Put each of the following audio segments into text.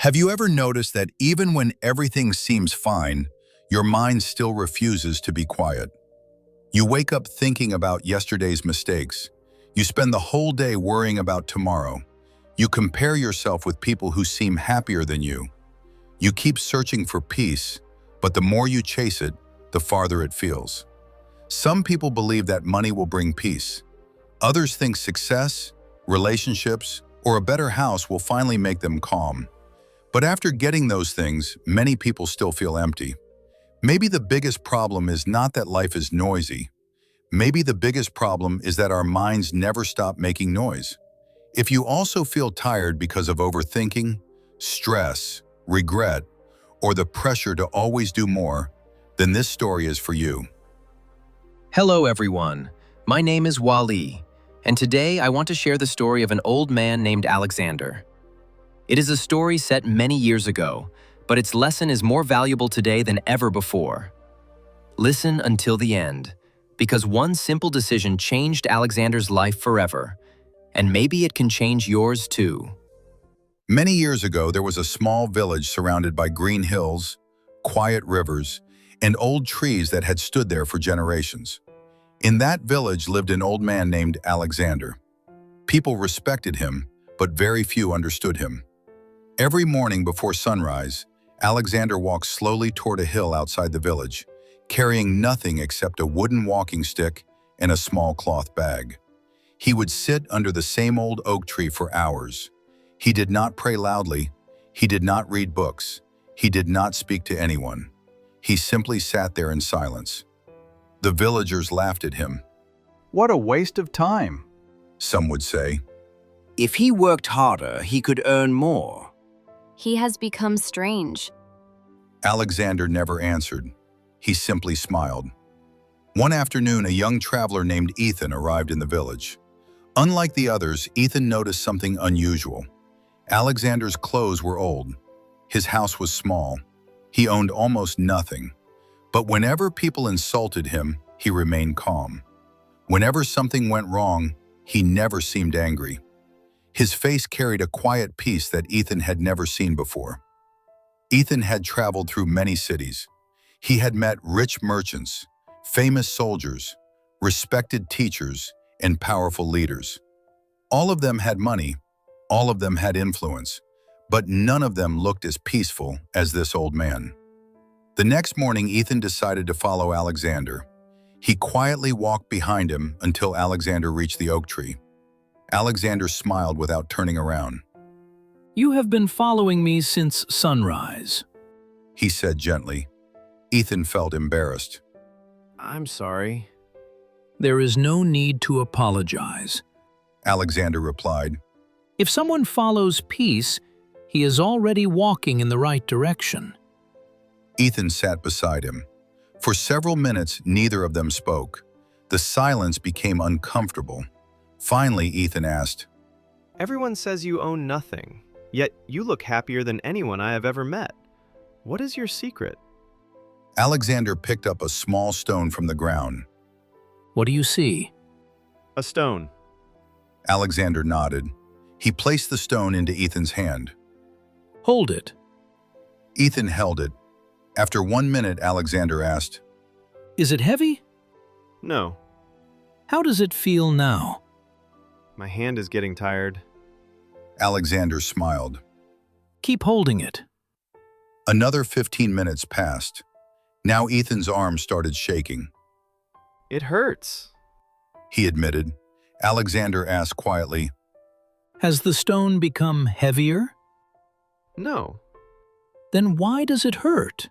Have you ever noticed that even when everything seems fine, your mind still refuses to be quiet? You wake up thinking about yesterday's mistakes. You spend the whole day worrying about tomorrow. You compare yourself with people who seem happier than you. You keep searching for peace, but the more you chase it, the farther it feels. Some people believe that money will bring peace. Others think success, relationships, or a better house will finally make them calm. But after getting those things, many people still feel empty. Maybe the biggest problem is not that life is noisy. Maybe the biggest problem is that our minds never stop making noise. If you also feel tired because of overthinking, stress, regret, or the pressure to always do more, then this story is for you. Hello everyone, my name is Wali, and today I want to share the story of an old man named Alexander. It is a story set many years ago, but its lesson is more valuable today than ever before. Listen until the end, because one simple decision changed Alexander's life forever, and maybe it can change yours too. Many years ago, there was a small village surrounded by green hills, quiet rivers, and old trees that had stood there for generations. In that village lived an old man named Alexander. People respected him, but very few understood him. Every morning before sunrise, Alexander walked slowly toward a hill outside the village, carrying nothing except a wooden walking stick and a small cloth bag. He would sit under the same old oak tree for hours. He did not pray loudly. He did not read books. He did not speak to anyone. He simply sat there in silence. The villagers laughed at him. What a waste of time, Some would say. If he worked harder, he could earn more. He has become strange. Alexander never answered. He simply smiled. One afternoon, a young traveler named Ethan arrived in the village. Unlike the others, Ethan noticed something unusual. Alexander's clothes were old. His house was small. He owned almost nothing. But whenever people insulted him, he remained calm. Whenever something went wrong, he never seemed angry. His face carried a quiet peace that Ethan had never seen before. Ethan had traveled through many cities. He had met rich merchants, famous soldiers, respected teachers, and powerful leaders. All of them had money, all of them had influence, but none of them looked as peaceful as this old man. The next morning, Ethan decided to follow Alexander. He quietly walked behind him until Alexander reached the oak tree. Alexander smiled without turning around. "You have been following me since sunrise," He said gently. Ethan felt embarrassed. I'm sorry. "There is no need to apologize. Alexander replied. If someone follows peace, he is already walking in the right direction." Ethan sat beside him. For several minutes, neither of them spoke. The silence became uncomfortable. Finally, Ethan asked, Everyone says you own nothing, yet you look happier than anyone I have ever met. What is your secret? Alexander picked up a small stone from the ground. "What do you see?" A stone. Alexander nodded. He placed the stone into Ethan's hand. "Hold it." Ethan held it. After 1 minute, Alexander asked, "Is it heavy? No, How does it feel now?" my hand is getting tired. Alexander smiled. "Keep holding it." Another 15 minutes passed. Now Ethan's arm started shaking. It hurts. He admitted. Alexander asked quietly, Has the stone become heavier? No, Then why does it hurt?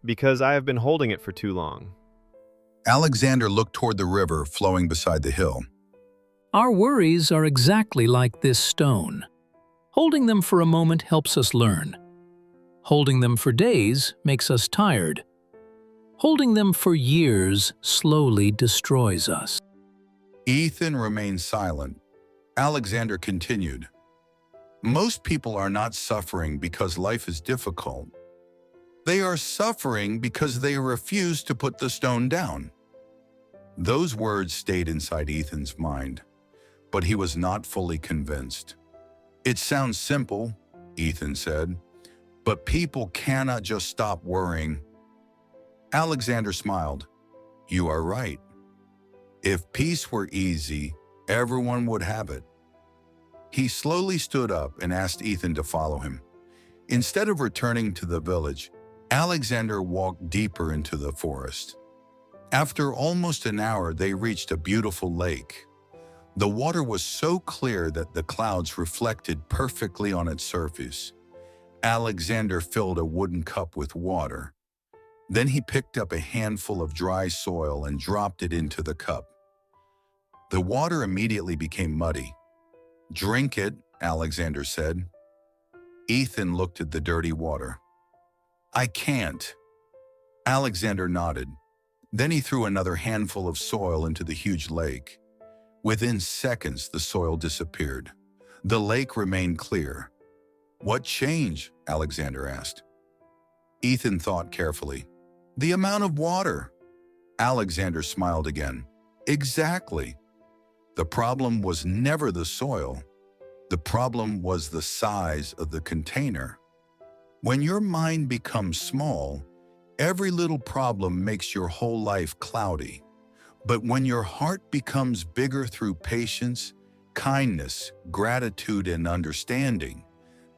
because I have been holding it for too long. Alexander looked toward the river flowing beside the hill. Our worries are exactly like this stone. Holding them for a moment helps us learn. Holding them for days makes us tired. Holding them for years slowly destroys us. Ethan remained silent. Alexander continued. Most people are not suffering because life is difficult. They are suffering because they refuse to put the stone down. Those words stayed inside Ethan's mind, but he was not fully convinced. It sounds simple, Ethan said. But people cannot just stop worrying. Alexander smiled. You are right. If peace were easy, everyone would have it. He slowly stood up and asked Ethan to follow him. Instead of returning to the village, Alexander walked deeper into the forest. After almost an hour, they reached a beautiful lake. The water was so clear that the clouds reflected perfectly on its surface. Alexander filled a wooden cup with water. Then he picked up a handful of dry soil and dropped it into the cup. The water immediately became muddy. Drink it, Alexander said. Ethan looked at the dirty water. I can't. Alexander nodded. Then he threw another handful of soil into the huge lake. Within seconds, the soil disappeared. The lake remained clear. What changed? Alexander asked. Ethan thought carefully. The amount of water. Alexander smiled again. Exactly. The problem was never the soil. The problem was the size of the container. When your mind becomes small, every little problem makes your whole life cloudy. But when your heart becomes bigger through patience, kindness, gratitude, and understanding,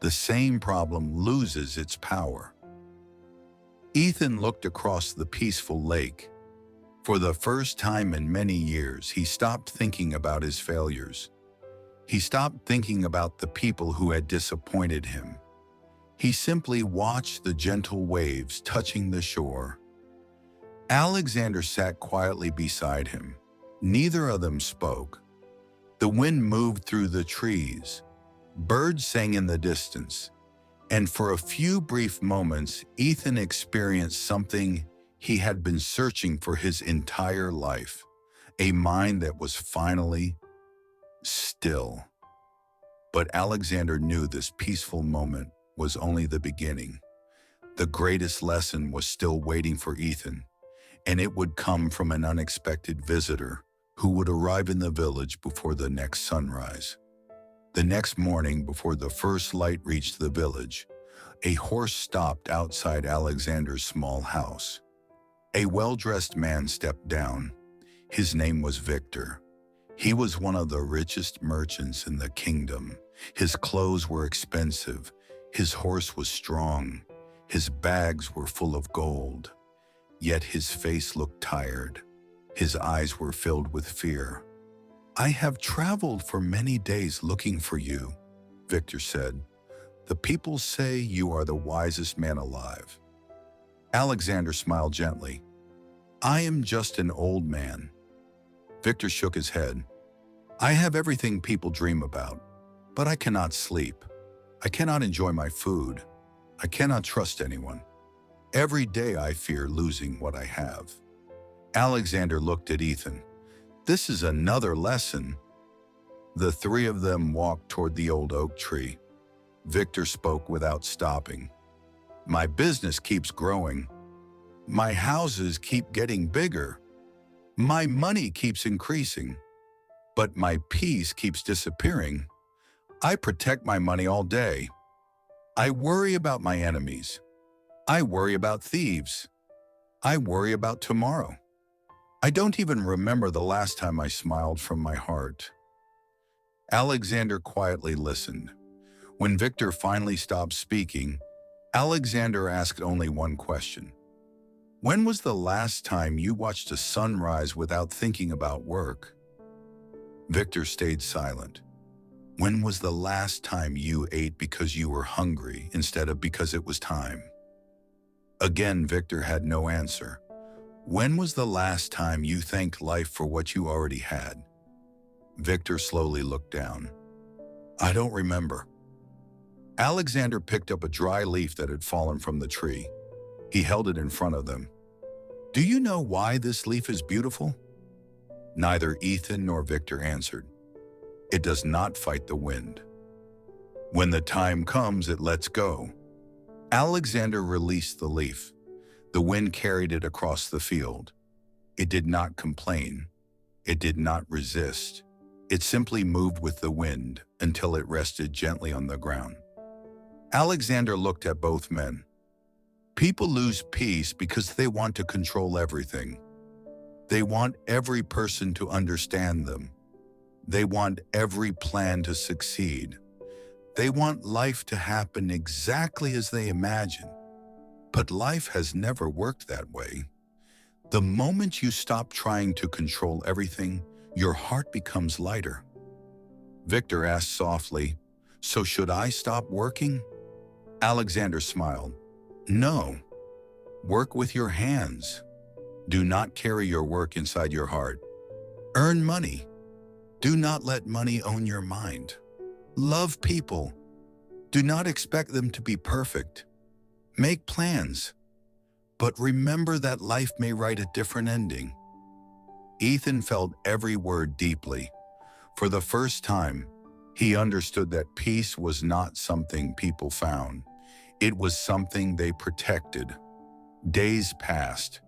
the same problem loses its power. Ethan looked across the peaceful lake. For the first time in many years, he stopped thinking about his failures. He stopped thinking about the people who had disappointed him. He simply watched the gentle waves touching the shore. Alexander sat quietly beside him. Neither of them spoke. The wind moved through the trees. Birds sang in the distance. And for a few brief moments, Ethan experienced something he had been searching for his entire life. A mind that was finally still. But Alexander knew this peaceful moment was only the beginning. The greatest lesson was still waiting for Ethan, and it would come from an unexpected visitor who would arrive in the village before the next sunrise. The next morning, before the first light reached the village, a horse stopped outside Alexander's small house. A well-dressed man stepped down. His name was Victor. He was one of the richest merchants in the kingdom. His clothes were expensive. His horse was strong. His bags were full of gold. Yet his face looked tired. His eyes were filled with fear. I have traveled for many days looking for you, Victor said. The people say you are the wisest man alive. Alexander smiled gently. I am just an old man. Victor shook his head. I have everything people dream about, but I cannot sleep. I cannot enjoy my food. I cannot trust anyone. Every day I fear losing what I have. Alexander looked at Ethan. This is another lesson. The three of them walked toward the old oak tree. Victor spoke without stopping. My business keeps growing. My houses keep getting bigger. My money keeps increasing. But my peace keeps disappearing. I protect my money all day. I worry about my enemies. I worry about thieves. I worry about tomorrow. I don't even remember the last time I smiled from my heart. Alexander quietly listened. When Victor finally stopped speaking, Alexander asked only one question. When was the last time you watched a sunrise without thinking about work? Victor stayed silent. When was the last time you ate because you were hungry instead of because it was time? Again, Victor had no answer. When was the last time you thanked life for what you already had? Victor slowly looked down. I don't remember. Alexander picked up a dry leaf that had fallen from the tree. He held it in front of them. Do you know why this leaf is beautiful? Neither Ethan nor Victor answered. It does not fight the wind. When the time comes, it lets go. Alexander released the leaf. The wind carried it across the field. It did not complain. It did not resist. It simply moved with the wind until it rested gently on the ground. Alexander looked at both men. People lose peace because they want to control everything. They want every person to understand them. They want every plan to succeed. They want life to happen exactly as they imagine. But life has never worked that way. The moment you stop trying to control everything, your heart becomes lighter. Victor asked softly, "So should I stop working?" Alexander smiled. "No. Work with your hands. Do not carry your work inside your heart. Earn money. Do not let money own your mind. Love people. Do not expect them to be perfect. Make plans. But remember that life may write a different ending." Ethan felt every word deeply. For the first time, he understood that peace was not something people found. It was something they protected. Days passed.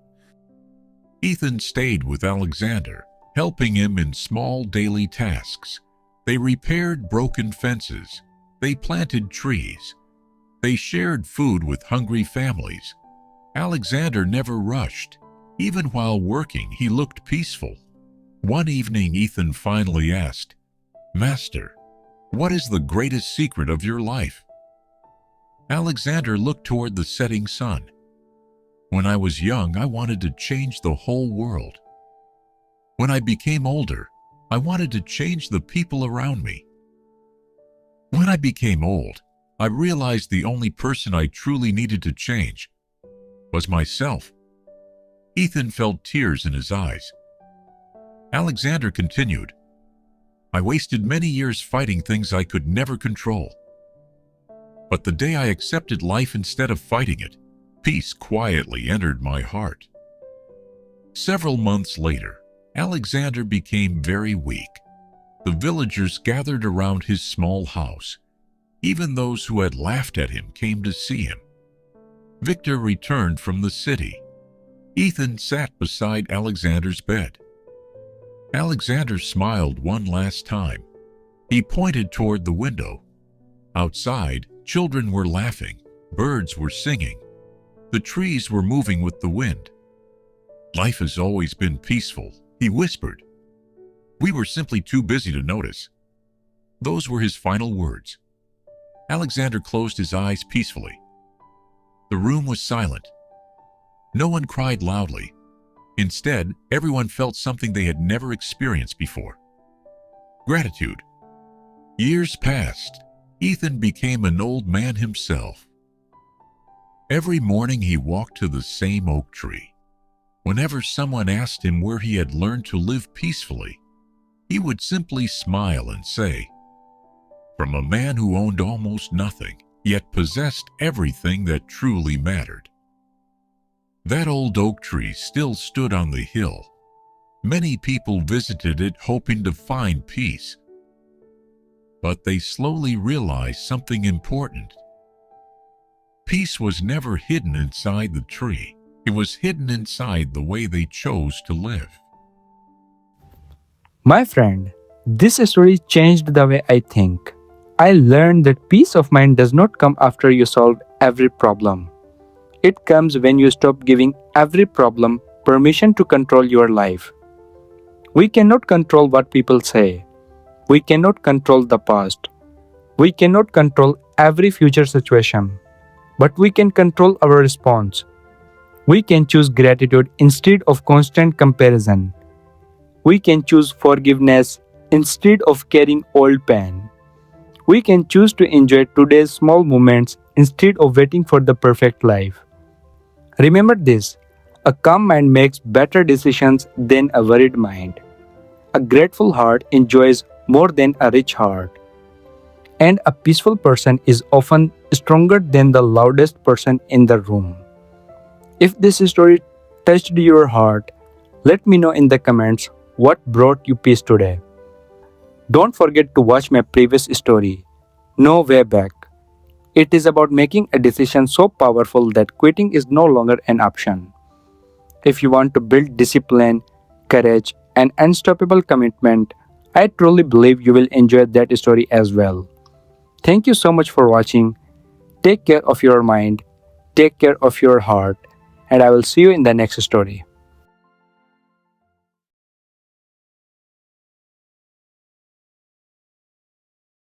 Ethan stayed with Alexander, helping him in small daily tasks. They repaired broken fences. They planted trees. They shared food with hungry families. Alexander never rushed. Even while working, he looked peaceful. One evening, Ethan finally asked, "Master, what is the greatest secret of your life?" Alexander looked toward the setting sun. "When I was young, I wanted to change the whole world. When I became older, I wanted to change the people around me. When I became old, I realized the only person I truly needed to change was myself." Ethan felt tears in his eyes. Alexander continued, "I wasted many years fighting things I could never control. But the day I accepted life instead of fighting it, peace quietly entered my heart." Several months later, Alexander became very weak. The villagers gathered around his small house. Even those who had laughed at him came to see him. Victor returned from the city. Ethan sat beside Alexander's bed. Alexander smiled one last time. He pointed toward the window. Outside, children were laughing, birds were singing. The trees were moving with the wind. "Life has always been peaceful," he whispered. "We were simply too busy to notice." Those were his final words. Alexander closed his eyes peacefully. The room was silent. No one cried loudly. Instead, everyone felt something they had never experienced before: gratitude. Years passed. Ethan became an old man himself. Every morning he walked to the same oak tree. Whenever someone asked him where he had learned to live peacefully, he would simply smile and say, "From a man who owned almost nothing, yet possessed everything that truly mattered." That old oak tree still stood on the hill. Many people visited it hoping to find peace. But they slowly realized something important. Peace was never hidden inside the tree. It was hidden inside the way they chose to live. My friend, this story changed the way I think. I learned that peace of mind does not come after you solve every problem. It comes when you stop giving every problem permission to control your life. We cannot control what people say. We cannot control the past. We cannot control every future situation. But we can control our response. We can choose gratitude instead of constant comparison. We can choose forgiveness instead of carrying old pain. We can choose to enjoy today's small moments instead of waiting for the perfect life. Remember this: a calm mind makes better decisions than a worried mind. A grateful heart enjoys more than a rich heart. And a peaceful person is often stronger than the loudest person in the room. If this story touched your heart, let me know in the comments what brought you peace today. Don't forget to watch my previous story, No Way Back. It is about making a decision so powerful that quitting is no longer an option. If you want to build discipline, courage, and unstoppable commitment, I truly believe you will enjoy that story as well. Thank you so much for watching. Take care of your mind, take care of your heart, and I will see you in the next story.